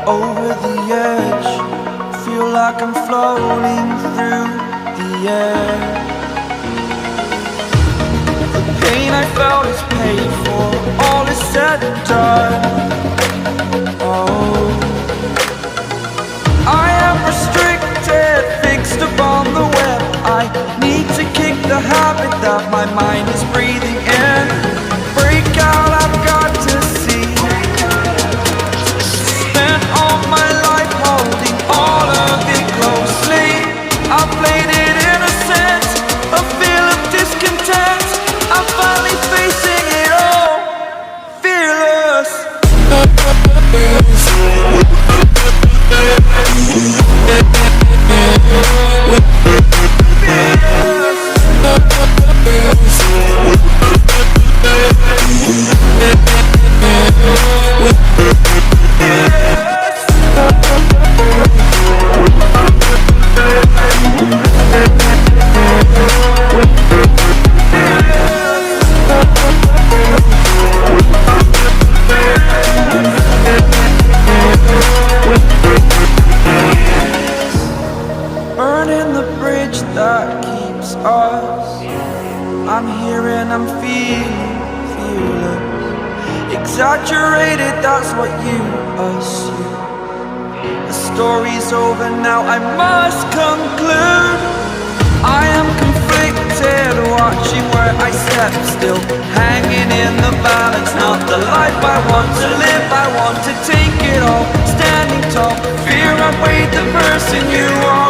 over the edge. Feel like I'm floating through the air. The pain I felt is paid for, all is said and done. Oh, I am restricted, fixed upon the web. I need to kick the habit that my mind is breathing in. Break out, I've got to see. Spent all my life holding all of it closely. I played it innocent, a feel of discontent. I'm finally facing it all, fearless. Burning the bridge that keeps us. I'm here and I'm feeling fearless. Exaggerated, that's what you assume. The story's over now, I must conclude. I am conflicted, watching where I step still, hanging in the balance, not the life I want to live. I want to take it all, standing tall, fear I weighed the person you are.